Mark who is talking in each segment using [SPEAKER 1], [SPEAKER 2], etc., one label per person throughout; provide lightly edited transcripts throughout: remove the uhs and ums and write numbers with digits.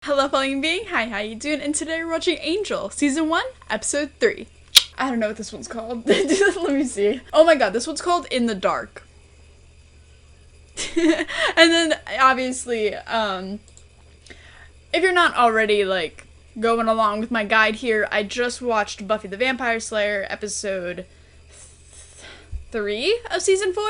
[SPEAKER 1] Hello, following being. Hi, how you doing? And today we're watching Angel, Season 1, Episode 3. I don't know what this one's called. Let me see. Oh my god, this one's called In the Dark. And then, obviously, if you're not already, going along with my guide here, I just watched Buffy the Vampire Slayer, Episode 3 of Season 4.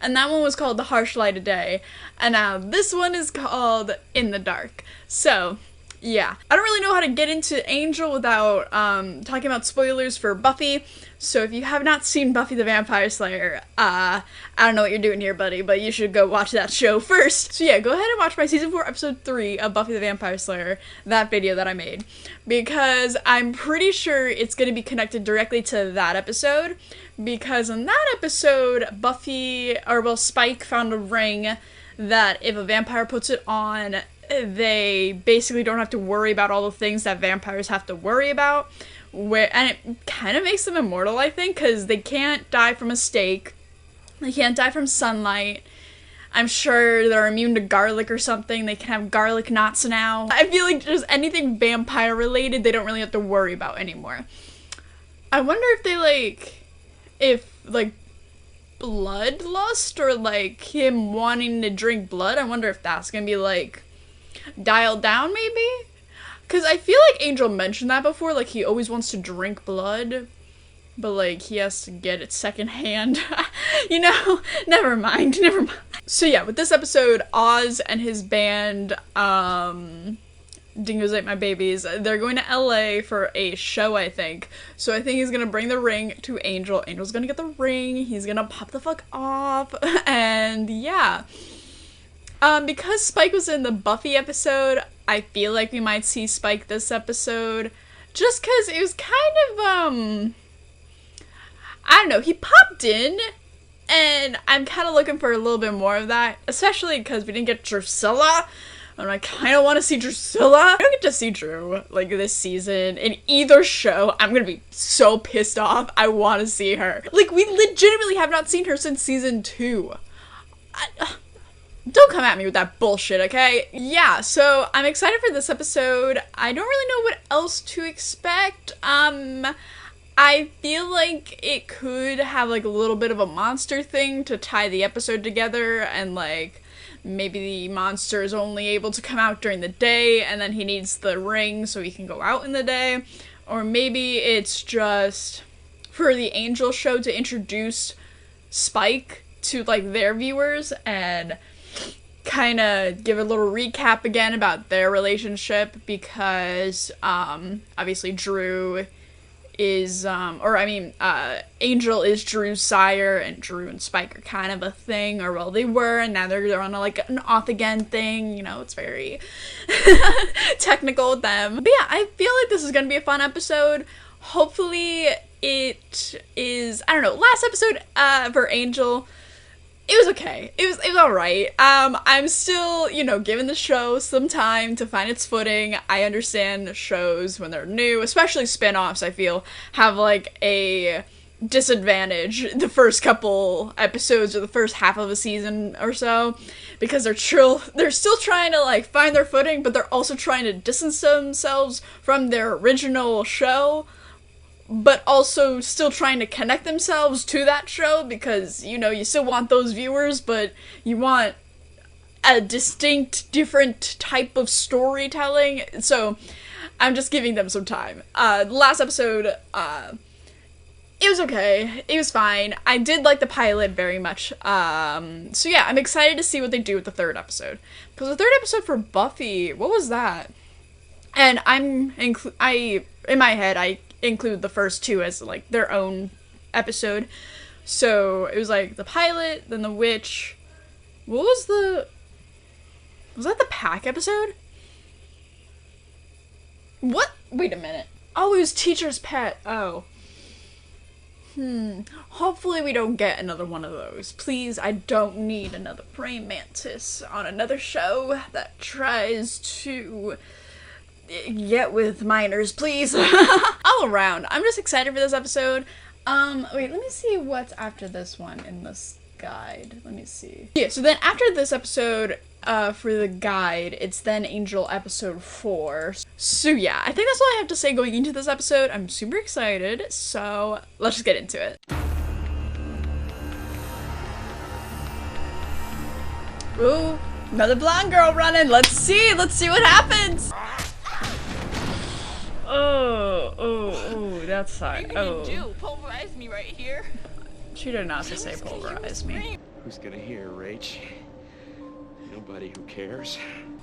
[SPEAKER 1] And that one was called The Harsh Light of Day. And now this one is called In the Dark. So, yeah. I don't really know how to get into Angel without talking about spoilers for Buffy. So if you have not seen Buffy the Vampire Slayer, I don't know what you're doing here, buddy, but you should go watch that show first. So yeah, go ahead and watch my Season 4, Episode 3 of Buffy the Vampire Slayer, that video that I made. Because I'm pretty sure it's going to be connected directly to that episode. Because in that episode, Spike found a ring that if a vampire puts it on, they basically don't have to worry about all the things that vampires have to worry about. And it kind of makes them immortal, I think, because they can't die from a stake. They can't die from sunlight. I'm sure they're immune to garlic or something. They can have garlic knots now. I feel like just anything vampire related, they don't really have to worry about anymore. I wonder if they, bloodlust or, him wanting to drink blood, I wonder if that's gonna be, dialed down, maybe? Because I feel like Angel mentioned that before, he always wants to drink blood, but, he has to get it secondhand. Never mind. So yeah, with this episode, Oz and his band, Dingoes Ate My Babies, they're going to LA for a show, I think. So I think he's gonna bring the ring to Angel. Angel's gonna get the ring, he's gonna pop the fuck off, and yeah. Because Spike was in the Buffy episode, I feel like we might see Spike this episode. Just because it was kind of, I don't know, he popped in, and I'm kind of looking for a little bit more of that. Especially because we didn't get Drusilla, and I kind of want to see Drusilla. I don't get to see Drew, this season in either show. I'm gonna be so pissed off. I want to see her. We legitimately have not seen her since Season 2. Don't come at me with that bullshit, okay? Yeah, so I'm excited for this episode. I don't really know what else to expect. I feel like it could have, a little bit of a monster thing to tie the episode together, and, maybe the monster is only able to come out during the day, and then he needs the ring so he can go out in the day. Or maybe it's just for the Angel show to introduce Spike to, their viewers, and kind of give a little recap again about their relationship, because obviously Drew is Angel is Drew's sire, and Drew and Spike are kind of a thing, or well, they were, and now they're on an off again thing. It's very technical with them. But yeah, I feel like this is gonna be a fun episode. Hopefully it is. I don't know, last episode for Angel, it was okay. It was alright. I'm still, giving the show some time to find its footing. I understand shows when they're new, especially spin-offs, I feel, have, a disadvantage the first couple episodes or the first half of a season or so, because they're still trying to, find their footing, but they're also trying to distance themselves from their original show, but also still trying to connect themselves to that show, because, you still want those viewers, but you want a distinct, different type of storytelling, so I'm just giving them some time. The last episode, it was okay. It was fine. I did like the pilot very much. So yeah, I'm excited to see what they do with the third episode. Because the third episode for Buffy, what was that? And in my head, I include the first two as their own episode. So it was the pilot, then the witch. Was that the pack episode? What? Wait a minute. Oh, it was Teacher's Pet. Oh. Hopefully we don't get another one of those. Please, I don't need another praying mantis on another show that tries to get with minors, please. All around, I'm just excited for this episode. Wait, let me see what's after this one in this guide. Let me see. Yeah, so then after this episode, for the guide, it's then Angel episode 4. So yeah, I think that's all I have to say going into this episode. I'm super excited, so let's just get into it. Ooh, another blonde girl running. Let's see what happens. Oh, that sucks. Oh.
[SPEAKER 2] Do pulverize me right here.
[SPEAKER 1] She did not to say pulverize me.
[SPEAKER 3] Who's gonna hear, Rach? Nobody who cares.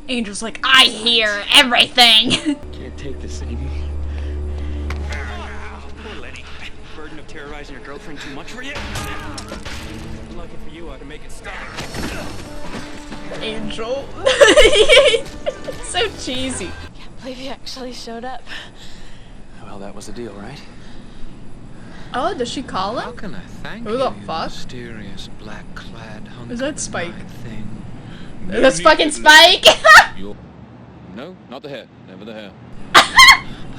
[SPEAKER 1] Angel's like, I hear everything.
[SPEAKER 3] Can't take this anymore. Poor Lenny. Burden of terrorizing your girlfriend too much for you? Lucky for you, I can make it stop.
[SPEAKER 1] Angel. So cheesy.
[SPEAKER 2] Can't believe you actually showed up.
[SPEAKER 3] Well, that was the deal, right?
[SPEAKER 1] Oh, does she call
[SPEAKER 4] How
[SPEAKER 1] him?
[SPEAKER 4] can I thank
[SPEAKER 1] Who
[SPEAKER 4] you,
[SPEAKER 1] the
[SPEAKER 4] you
[SPEAKER 1] fuck?
[SPEAKER 4] mysterious black-clad hunk
[SPEAKER 1] Is that
[SPEAKER 4] of a
[SPEAKER 1] Spike?
[SPEAKER 4] night thing?
[SPEAKER 1] That's fucking Spike.
[SPEAKER 5] No, not the hair. Never the hair.
[SPEAKER 4] But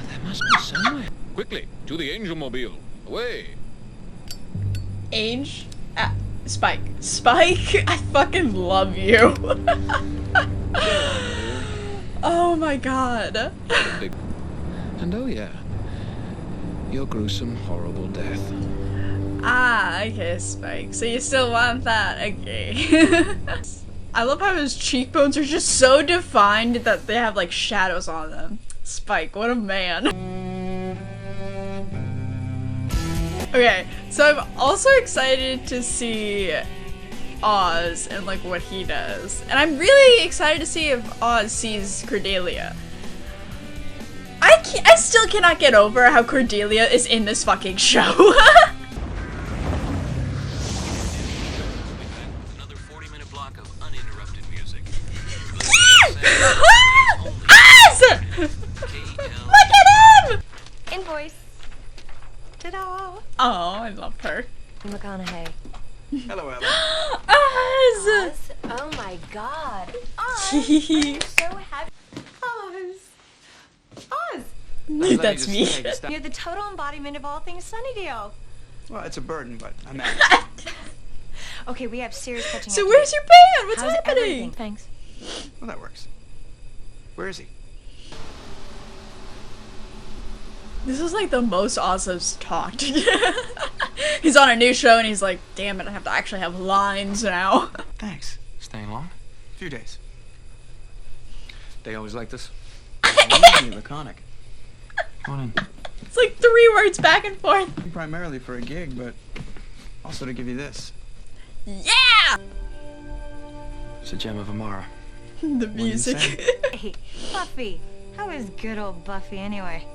[SPEAKER 4] there must be somewhere.
[SPEAKER 5] Quickly, to the Angel Mobile. Away!
[SPEAKER 1] Age? Spike. Spike, I fucking love you. Oh my god.
[SPEAKER 4] And oh yeah, your gruesome, horrible death.
[SPEAKER 1] Ah, okay, Spike. So you still want that? Okay. I love how his cheekbones are just so defined that they have like shadows on them. Spike, what a man. Okay, so I'm also excited to see Oz and like what he does. And I'm really excited to see if Oz sees Cordelia. I still cannot get over how Cordelia is in this fucking show.
[SPEAKER 3] Another 40-minute block of uninterrupted music.
[SPEAKER 1] Oz! Look at him!
[SPEAKER 6] Invoice. Ta-da!
[SPEAKER 1] Oh, I love her.
[SPEAKER 6] McConaughey.
[SPEAKER 3] Hello, Ella.
[SPEAKER 1] Oz!
[SPEAKER 6] Oz? Oh my god. Oz! I'm so happy. Oz! Oz!
[SPEAKER 1] That's me.
[SPEAKER 6] You're the total embodiment of all things Sunnydale.
[SPEAKER 3] Well, it's a burden, but I'm at it.
[SPEAKER 6] Okay, we have serious catching up
[SPEAKER 1] So
[SPEAKER 6] to
[SPEAKER 1] where's
[SPEAKER 6] do.
[SPEAKER 1] your band? What's
[SPEAKER 6] How's
[SPEAKER 1] happening?
[SPEAKER 6] everything? Thanks.
[SPEAKER 3] Well, that works. Where is he?
[SPEAKER 1] This is like the most Oz's talked. He's on a new show and he's like, damn it, I have to actually have lines now.
[SPEAKER 3] Thanks.
[SPEAKER 4] Staying long?
[SPEAKER 3] A few days.
[SPEAKER 4] They always like this.
[SPEAKER 3] Usually laconic.
[SPEAKER 4] Come on in.
[SPEAKER 1] It's like 3 words back and forth.
[SPEAKER 3] Primarily for a gig, but also to give you this.
[SPEAKER 1] Yeah!
[SPEAKER 4] It's a gem of a Mara.
[SPEAKER 1] The
[SPEAKER 3] do you
[SPEAKER 1] music.
[SPEAKER 6] Hey, Buffy. How is good old Buffy anyway?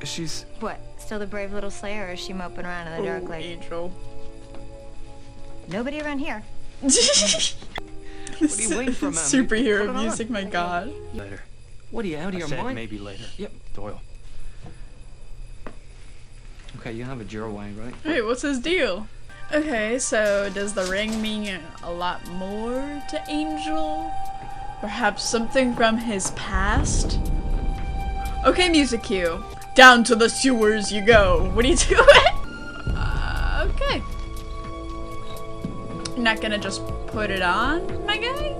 [SPEAKER 3] She's...
[SPEAKER 6] What, still the brave little slayer or is she moping around in the dark
[SPEAKER 1] Oh,
[SPEAKER 6] like...
[SPEAKER 1] Angel.
[SPEAKER 6] Nobody around here.
[SPEAKER 3] What are you waiting for, man? Put
[SPEAKER 1] Superhero
[SPEAKER 3] it on.
[SPEAKER 1] music, my god.
[SPEAKER 3] Later.
[SPEAKER 4] What are you, out of
[SPEAKER 3] I
[SPEAKER 4] your
[SPEAKER 3] said
[SPEAKER 4] mind?
[SPEAKER 3] maybe later.
[SPEAKER 4] Yep.
[SPEAKER 3] Doyle. Okay, you have a Jero wine, right?
[SPEAKER 1] Wait, what's his deal? Okay, so does the ring mean a lot more to Angel? Perhaps something from his past? Okay, music cue. Down to the sewers you go. What are you doing? Okay. You're not gonna just put it on, my guy?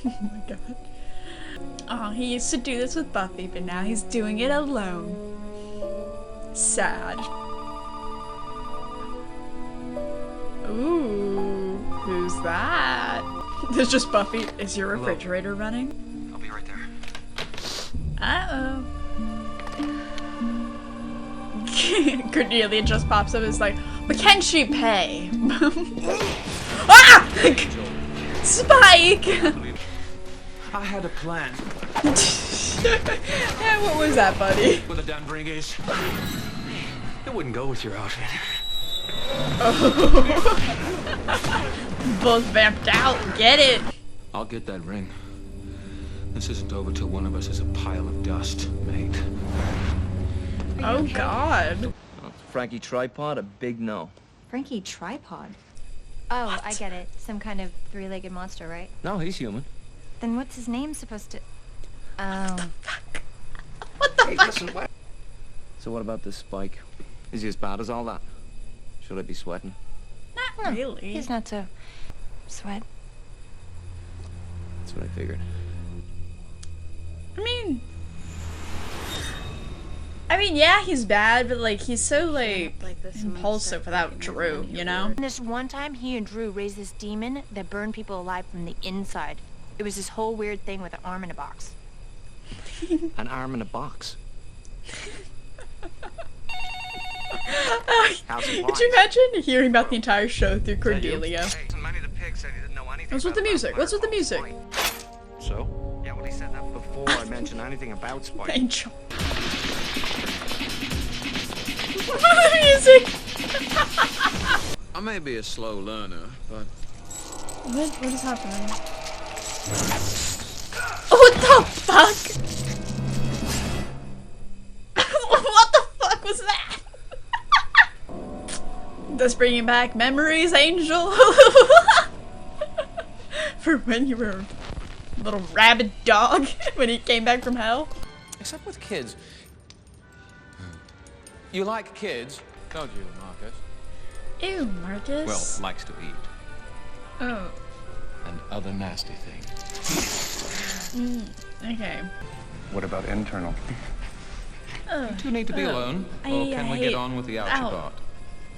[SPEAKER 1] Oh my god. Oh, he used to do this with Buffy, but now he's doing it alone. Sad. Ooh, who's that? There's just Buffy. Is your refrigerator running?
[SPEAKER 3] I'll be right there.
[SPEAKER 1] Uh-oh. Cordelia just pops up and is like, but can she pay? Ah! Spike!
[SPEAKER 3] I had a plan.
[SPEAKER 1] Yeah, what was that, buddy?
[SPEAKER 3] With a damn Briggs. It wouldn't go with your outfit.
[SPEAKER 1] Both vamped out. Get it.
[SPEAKER 4] I'll get that ring. This isn't over till one of us is a pile of dust, mate.
[SPEAKER 1] Oh god.
[SPEAKER 7] Frankie Tripod, a big no.
[SPEAKER 6] Frankie Tripod? Oh, I get it. Some kind of 3-legged monster, right?
[SPEAKER 7] No, he's human.
[SPEAKER 6] Then what's his name supposed to... Oh.
[SPEAKER 1] What the fuck?
[SPEAKER 3] Listen, what?
[SPEAKER 7] So what about this Spike? Is he as bad as all that? Should I be sweating?
[SPEAKER 1] Not really.
[SPEAKER 6] He's not so... Sweat.
[SPEAKER 7] That's what I figured.
[SPEAKER 1] I mean, yeah, he's bad, but like he's so like impulsive without Drew, you know?
[SPEAKER 6] And this one time, he and Drew raised this demon that burned people alive from the inside. It was this whole weird thing with an arm in a box.
[SPEAKER 7] An arm in a box.
[SPEAKER 1] Could you imagine hearing about the entire show through Cordelia? What's with the music? What's with the music?
[SPEAKER 7] So? Yeah, well, he said that before I mentioned anything about Spike.
[SPEAKER 1] Angel. The music!
[SPEAKER 4] I may be a slow learner, but
[SPEAKER 1] What is happening? What the fuck? What the fuck was that? That's bringing back memories, Angel. For when you were a little rabid dog when he came back from hell.
[SPEAKER 5] Except with kids. You like kids, don't you, Marcus?
[SPEAKER 1] Ew, Marcus.
[SPEAKER 5] Well, likes to eat.
[SPEAKER 1] Oh.
[SPEAKER 5] And other nasty things.
[SPEAKER 1] Okay.
[SPEAKER 8] What about internal?
[SPEAKER 5] You two need to be alone, or can we get on with the ouchie
[SPEAKER 1] Ow.
[SPEAKER 5] part?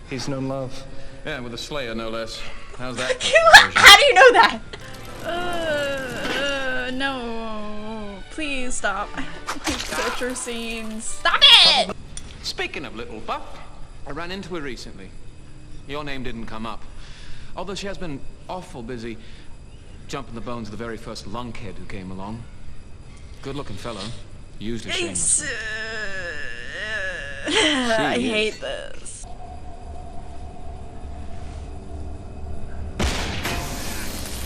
[SPEAKER 8] He's no love.
[SPEAKER 5] Yeah, with a slayer, no less. How's that?
[SPEAKER 1] How do you know that? No. Please stop. Torture scenes. Stop it!
[SPEAKER 5] Speaking of little buff, I ran into her recently. Your name didn't come up. Although she has been awful busy jumping the bones of the very first lunkhead who came along. Good-looking fellow. Usually shameless.
[SPEAKER 1] I hate this.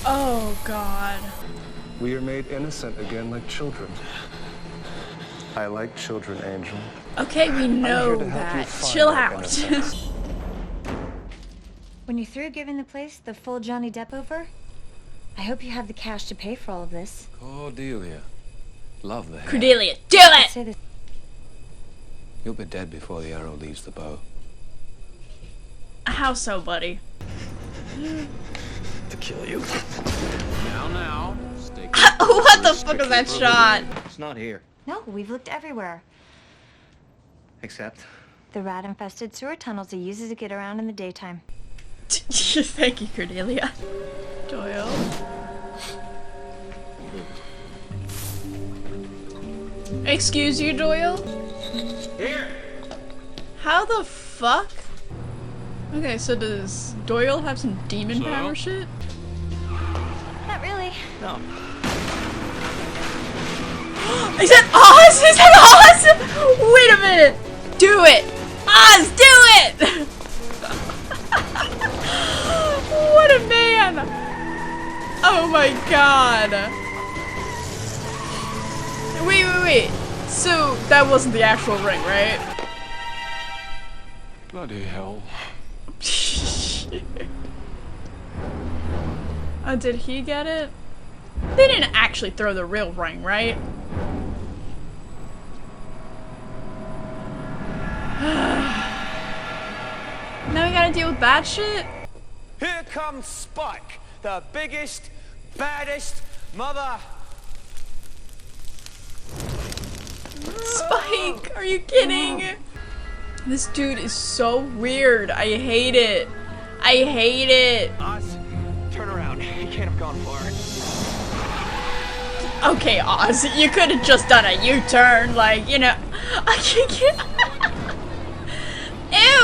[SPEAKER 1] Oh god.
[SPEAKER 8] We are made innocent again like children. I like children, Angel.
[SPEAKER 1] Okay, we know
[SPEAKER 8] to help you
[SPEAKER 1] that.
[SPEAKER 8] find
[SPEAKER 1] Chill
[SPEAKER 8] that
[SPEAKER 1] out.
[SPEAKER 8] innocence.
[SPEAKER 6] When you're through giving the place the full Johnny Depp over, I hope you have the cash to pay for all of this.
[SPEAKER 5] Cordelia. Love the hair.
[SPEAKER 1] Cordelia, do
[SPEAKER 6] I'd
[SPEAKER 1] it!
[SPEAKER 6] say this.
[SPEAKER 5] You'll be dead before the arrow leaves the bow.
[SPEAKER 1] How so, buddy?
[SPEAKER 5] To kill you. Now. Stay
[SPEAKER 1] What the fuck is that shot?
[SPEAKER 7] It's not here.
[SPEAKER 6] No, we've looked everywhere.
[SPEAKER 7] Except?
[SPEAKER 6] The rat-infested sewer tunnels he uses to get around in the daytime.
[SPEAKER 1] Thank you, Cordelia. Doyle. Excuse you, Doyle?
[SPEAKER 7] Here!
[SPEAKER 1] How the fuck? Okay, so does Doyle have some demon power shit?
[SPEAKER 6] Not really.
[SPEAKER 7] No.
[SPEAKER 1] Is that Oz? Is that Oz? Wait a minute! Do it! Oz, do it! What a man! Oh my god! Wait. So, that wasn't the actual ring, right?
[SPEAKER 5] Bloody hell.
[SPEAKER 1] Did he get it? They didn't actually throw the real ring, right? Now we gotta deal with that shit?
[SPEAKER 3] Here comes Spike, the biggest, baddest mother.
[SPEAKER 1] Spike, are you kidding? This dude is so weird. I hate it. I hate it.
[SPEAKER 3] Oz, turn around. You can't have gone far.
[SPEAKER 1] Okay, Oz, you could have just done a U-turn, like, you know. I can't. Ew!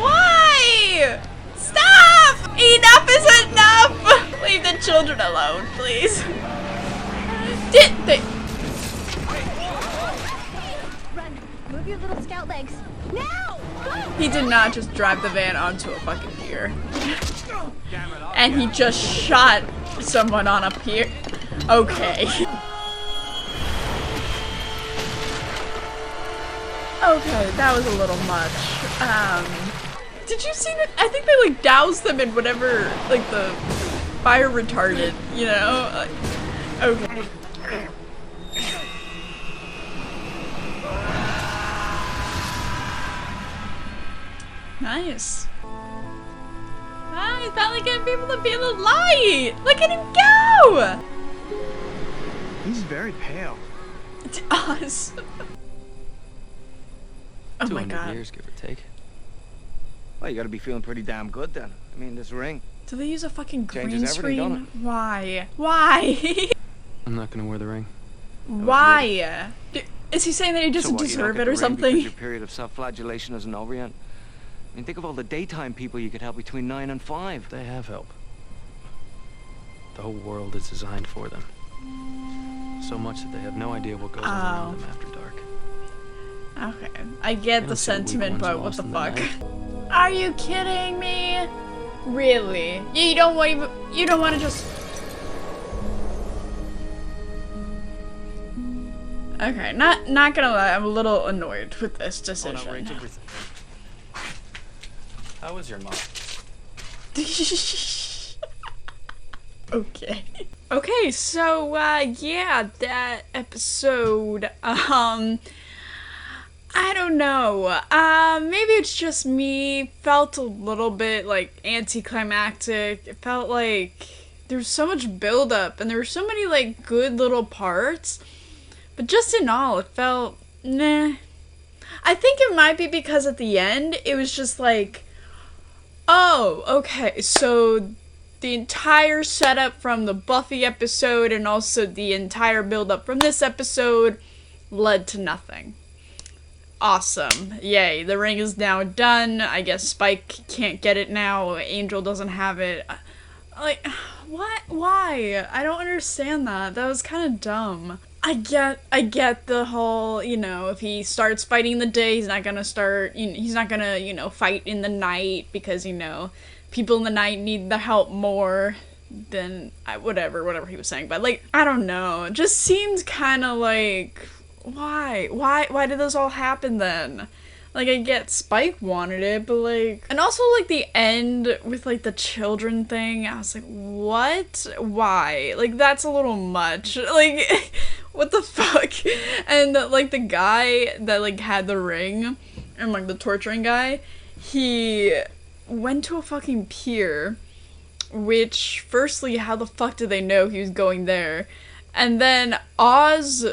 [SPEAKER 1] Why? Stop! Enough is enough! Leave the children alone, please. Did they?
[SPEAKER 6] Run! Move your little scout legs. Now!
[SPEAKER 1] He did not just drive the van onto a fucking pier. And he just shot someone on a pier. Okay. Okay, that was a little much. Did you see that? I think they like doused them in whatever, like the fire retardant, you know? Okay. Nice. Ah, he's finally getting people to feel the light. Look at him go! No!
[SPEAKER 7] He's very pale.
[SPEAKER 1] It's us. Oh my
[SPEAKER 3] 200
[SPEAKER 1] god.
[SPEAKER 3] years, give or take.
[SPEAKER 7] Well, you gotta be feeling pretty damn good then. I mean, this ring.
[SPEAKER 1] Do they use a fucking green
[SPEAKER 7] Changes everything, don't
[SPEAKER 1] screen? Why? Why?
[SPEAKER 3] I'm not gonna wear the ring.
[SPEAKER 1] Why? Is he saying that he
[SPEAKER 7] So
[SPEAKER 1] doesn't
[SPEAKER 7] what, you don't
[SPEAKER 1] deserve
[SPEAKER 7] get
[SPEAKER 1] it
[SPEAKER 7] the
[SPEAKER 1] or
[SPEAKER 7] ring
[SPEAKER 1] something?
[SPEAKER 7] because your period of self-flagellation isn't over yet? I mean, think of all the daytime people you could help between 9 and 5.
[SPEAKER 3] They have help. The whole world is designed for them. So much that they have no idea what goes on around them after dark.
[SPEAKER 1] Okay, I get the
[SPEAKER 3] don't see the weak
[SPEAKER 1] sentiment,
[SPEAKER 3] ones
[SPEAKER 1] but what
[SPEAKER 3] lost
[SPEAKER 1] the
[SPEAKER 3] in the
[SPEAKER 1] fuck?
[SPEAKER 3] night.
[SPEAKER 1] Are you kidding me? Really? You don't want to just... Okay, not gonna lie, I'm a little annoyed with this decision.
[SPEAKER 3] How was your mom?
[SPEAKER 1] Okay. Okay, so, yeah, that episode, I don't know, maybe it's just me, felt a little bit, like, anticlimactic. It felt like there was so much buildup, and there were so many, like, good little parts, but just in all, it felt, nah. I think it might be because at the end, it was just like, oh, okay, so the entire setup from the Buffy episode and also the entire build-up from this episode led to nothing. Awesome. Yay, the ring is now done. I guess Spike can't get it now. Angel doesn't have it. Like, what? Why? I don't understand that. That was kind of dumb. I get the whole, you know, if he starts fighting in the day, he's not gonna fight in the night because, you know, people in the night need the help more than whatever he was saying. But, like, I don't know. It just seems kind of like, why did this all happen then? Like, I get Spike wanted it, but, like, and also, like, the end with, like, the children thing, I was like, what? Why? Like, that's a little much. Like, what the fuck? And, like, the guy that, like, had the ring, and, like, the torturing guy, he went to a fucking pier, which, firstly, how the fuck did they know he was going there? And then Oz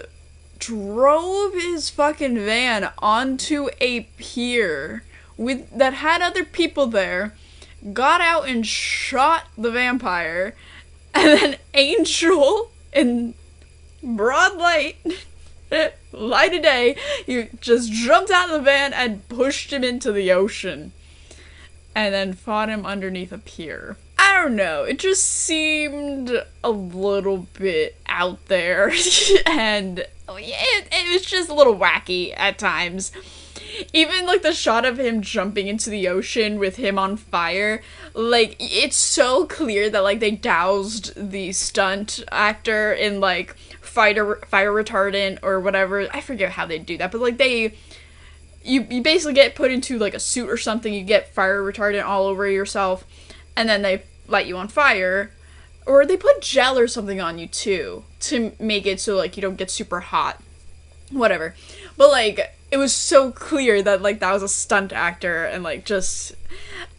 [SPEAKER 1] drove his fucking van onto a pier that had other people there, got out and shot the vampire, and then Angel, in broad light of day, he just jumped out of the van and pushed him into the ocean, and then fought him underneath a pier. I don't know, it just seemed a little bit out there, and it was just a little wacky at times. Even, like, the shot of him jumping into the ocean with him on fire, like, it's so clear that, like, they doused the stunt actor in, like, fire retardant or whatever. I forget how they do that, but, like, you basically get put into, like, a suit or something, you get fire retardant all over yourself, and then they light you on fire, or they put gel or something on you too, to make it so, like, you don't get super hot, whatever. But, like, it was so clear that, like, that was a stunt actor, and, like, just,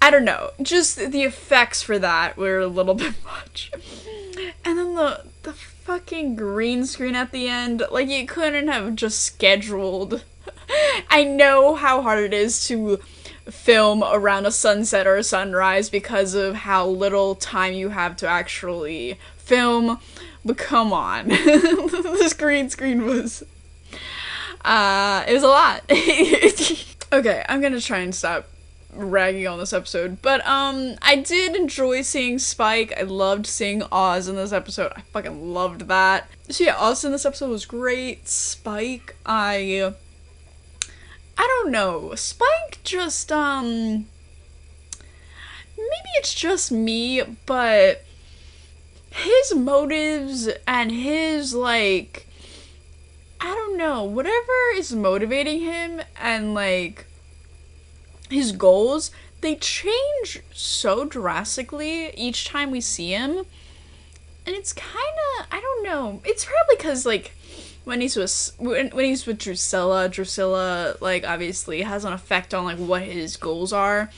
[SPEAKER 1] I don't know, just the effects for that were a little bit much. And then the fucking green screen at the end, like, you couldn't have just scheduled. I know how hard it is to film around a sunset or a sunrise because of how little time you have to actually film, but come on. This green screen was, it was a lot. Okay, I'm gonna try and stop ragging on this episode, but I did enjoy seeing Spike. I loved seeing Oz in this episode. I fucking loved that. So yeah, Oz in this episode was great. Spike, I don't know. Spike just, maybe it's just me, but his motives and his, like, I don't know, whatever is motivating him and, like, his goals, they change so drastically each time we see him. And it's kind of, I don't know, it's probably because, like, when he's with Drusilla, like, obviously has an effect on, like, what his goals are.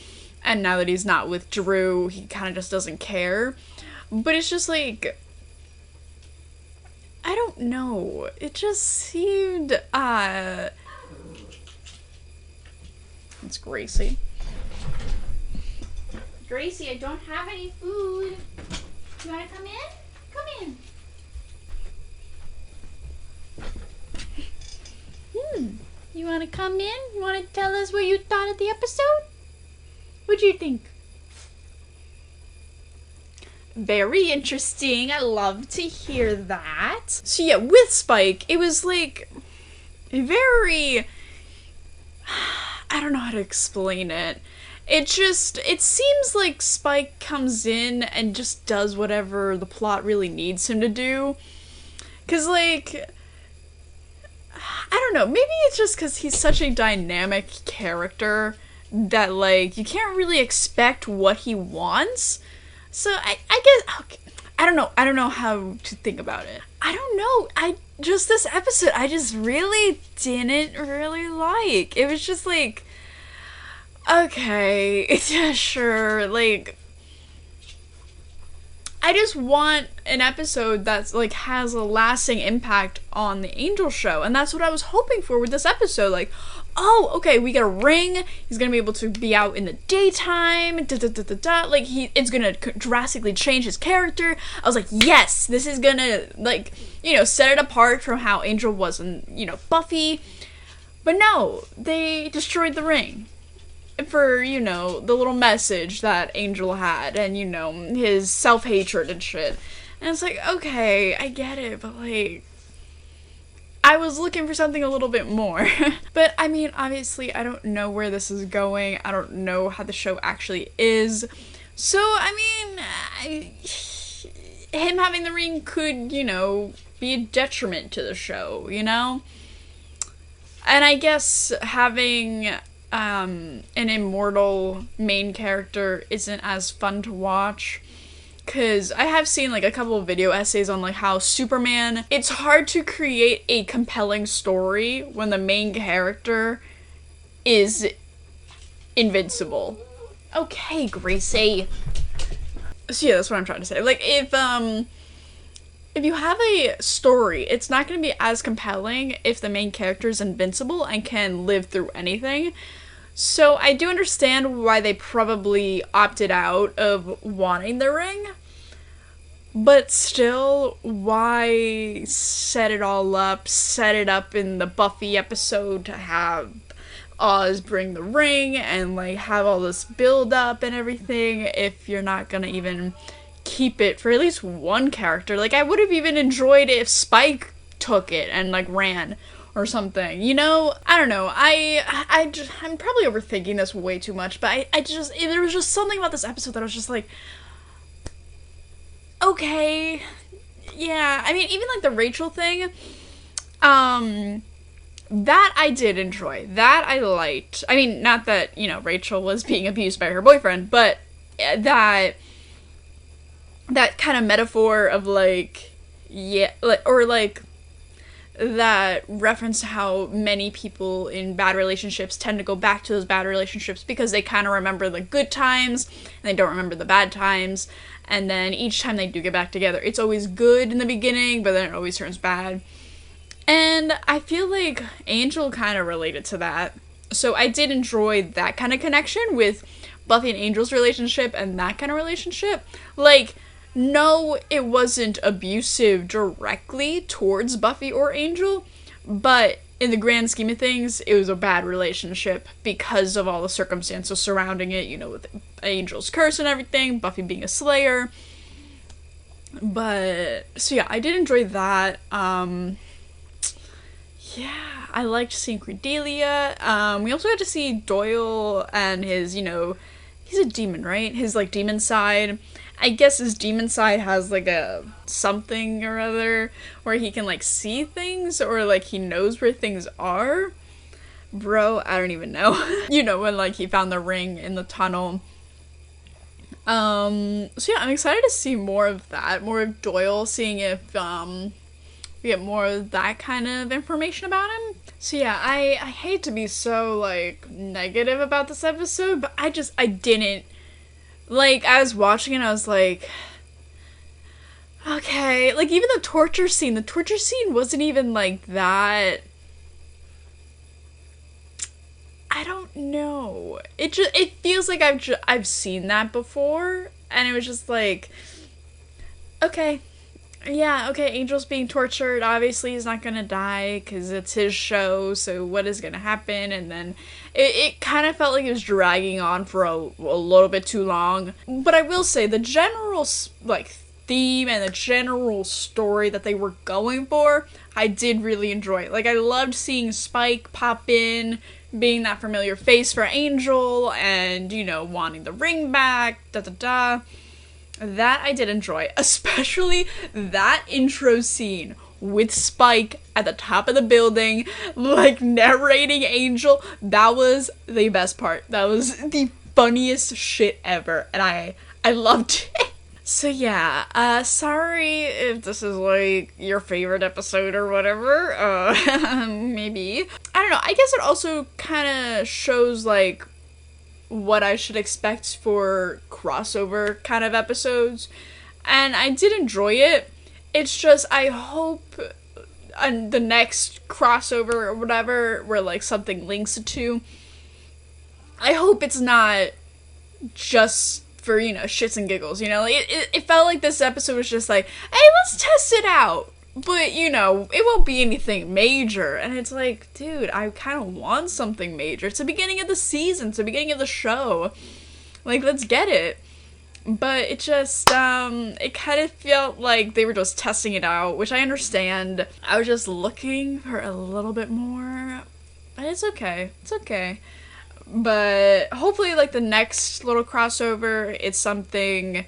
[SPEAKER 1] And now that he's not with Drew, he kind of just doesn't care. But it's just, like, I don't know. It just seemed, it's Gracie. Gracie, I don't have any food. You wanna come in? Come in. You wanna come in? You wanna tell us what you thought of the episode? What'd you think? Very interesting. I love to hear that. So yeah, with Spike, it was like very, I don't know how to explain it. It seems like Spike comes in and just does whatever the plot really needs him to do. 'Cause like, I don't know, maybe it's just 'cause he's such a dynamic character that like, you can't really expect what he wants. So I guess, okay, I don't know how to think about it. I don't know, this episode, I just really didn't really like. It was just like, okay, yeah, sure, like, I just want an episode that's like has a lasting impact on the Angel show, and that's what I was hoping for with this episode. Like, oh, okay, we get a ring. He's gonna be able to be out in the daytime. Like it's gonna drastically change his character. I was like, yes, this is gonna like set it apart from how Angel was in Buffy. But no, they destroyed the ring for the little message that Angel had, and his self-hatred and shit. And it's like, okay, I get it, but like, I was looking for something a little bit more. But I mean, obviously, I don't know where this is going. I don't know how the show actually is. So, I mean, him having the ring could, be a detriment to the show, And I guess having an immortal main character isn't as fun to watch. Because I have seen like a couple of video essays on like how Superman, it's hard to create a compelling story when the main character is invincible. Okay, Gracie. So yeah, that's what I'm trying to say. Like if you have a story, it's not going to be as compelling if the main character is invincible and can live through anything. So I do understand why they probably opted out of wanting the ring, but still, why set it all up, set it up in the Buffy episode to have Oz bring the ring and like have all this build up and everything if you're not gonna even keep it for at least one character. Like, I would have even enjoyed it if Spike took it and like ran or something, I don't know. I'm probably overthinking this way too much, but there was just something about this episode that I was just like, okay, yeah. I mean, even like the Rachel thing, that I did enjoy. That I liked. I mean, not that, Rachel was being abused by her boyfriend, but that kind of metaphor of like, yeah, like, or like, that reference to how many people in bad relationships tend to go back to those bad relationships because they kind of remember the good times and they don't remember the bad times, and then each time they do get back together, it's always good in the beginning, but then it always turns bad. And I feel like Angel kind of related to that, so I did enjoy that kind of connection with Buffy and Angel's relationship and that kind of relationship. Like, no, it wasn't abusive directly towards Buffy or Angel, but in the grand scheme of things, it was a bad relationship because of all the circumstances surrounding it, with Angel's curse and everything, Buffy being a slayer. But, so yeah, I did enjoy that. Yeah, I liked seeing Cordelia. We also got to see Doyle and his, he's a demon, right? His, like, demon side. I guess his demon side has, like, a something or other where he can, like, see things or, like, he knows where things are. Bro, I don't even know. When, like, he found the ring in the tunnel. So, yeah, I'm excited to see more of that. More of Doyle, seeing if, we get more of that kind of information about him. So, yeah, I hate to be so, like, negative about this episode, but I didn't. Like, I was watching it, I was like, Okay, like even the torture scene wasn't even like that. I don't know. It feels like I've seen that before, and it was just like, okay, yeah, okay, Angel's being tortured. Obviously, he's not gonna die because it's his show. So what is gonna happen? And then it kind of felt like it was dragging on for a little bit too long. But I will say the general like theme and the general story that they were going for, I did really enjoy. Like, I loved seeing Spike pop in, being that familiar face for Angel, and, you know, wanting the ring back, da-da-da. That I did enjoy, especially that intro scene with Spike at the top of the building, like, narrating Angel. That was the best part. That was the funniest shit ever, and I loved it. So yeah, sorry if this is like your favorite episode or whatever, maybe. I don't know, I guess it also kind of shows like what I should expect for crossover kind of episodes, and I did enjoy it. It's just, I hope the next crossover or whatever, where like something links it to, I hope it's not just for, you know, shits and giggles, you know? Like, it felt like this episode was just like, hey, let's test it out, but, you know, it won't be anything major, and it's like, dude, I kind of want something major. It's the beginning of the season, it's the beginning of the show, like, let's get it. But it just, it kind of felt like they were just testing it out, which I understand. I was just looking for a little bit more, but it's okay, it's okay. But hopefully, like, the next little crossover, it's something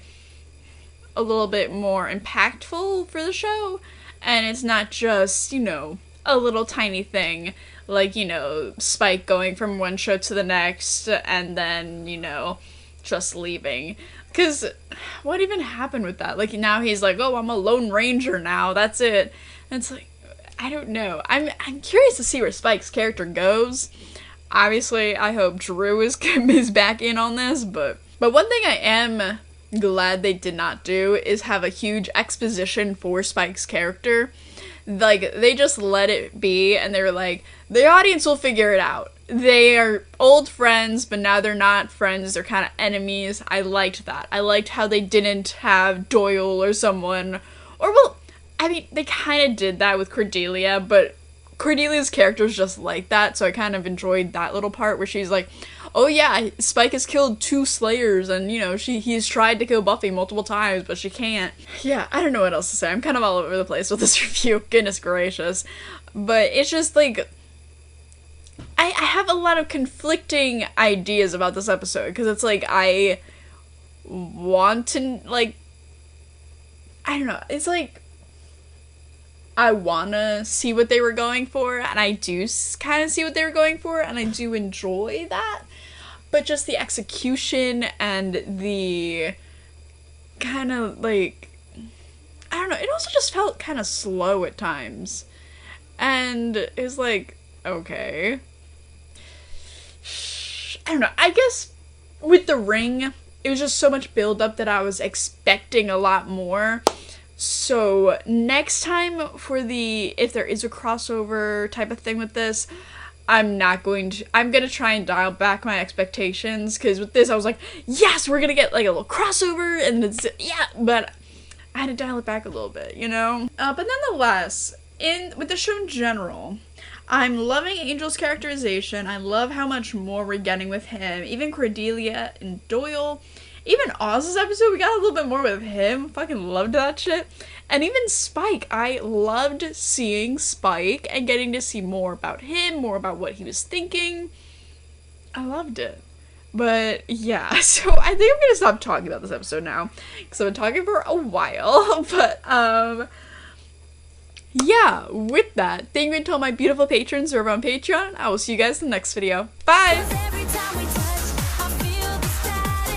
[SPEAKER 1] a little bit more impactful for the show, and it's not just, you know, a little tiny thing, like, you know, Spike going from one show to the next, and then, you know, just leaving. Because what even happened with that? Like, now he's like, oh, I'm a Lone Ranger now, that's it. And it's like, I don't know. I'm curious to see where Spike's character goes. Obviously, I hope Drew is back in on this, but one thing I am glad they did not do is have a huge exposition for Spike's character. Like, they just let it be, and they were like, the audience will figure it out. They are old friends, but now they're not friends, they're kind of enemies. I liked that. I liked how they didn't have Doyle or someone, or, well, I mean, they kind of did that with Cordelia, but Cordelia's character is just like that, so I kind of enjoyed that little part where she's like, oh yeah, Spike has killed 2 Slayers, and, you know, he's tried to kill Buffy multiple times, but she can't. Yeah, I don't know what else to say. I'm kind of all over the place with this review, goodness gracious. But it's just, like, I have a lot of conflicting ideas about this episode, because it's like, I want to, like, I don't know, it's like, I wanna see what they were going for, and I do kind of see what they were going for, and I do enjoy that, but just the execution and the kind of, like, I don't know, it also just felt kind of slow at times, and it was like, okay. I don't know, I guess with the ring, it was just so much build-up that I was expecting a lot more. So next time for if there is a crossover type of thing with this, I'm gonna try and dial back my expectations, because with this I was like, yes, we're gonna get like a little crossover, and it's, yeah, but I had to dial it back a little bit, you know? But nonetheless, with the show in general, I'm loving Angel's characterization. I love how much more we're getting with him. Even Cordelia and Doyle. Even Oz's episode, we got a little bit more with him. Fucking loved that shit. And even Spike. I loved seeing Spike and getting to see more about him, more about what he was thinking. I loved it. But yeah, so I think I'm gonna stop talking about this episode now, because I've been talking for a while. But yeah, with that, thank you to all my beautiful patrons who are over on Patreon. I will see you guys in the next video. Bye!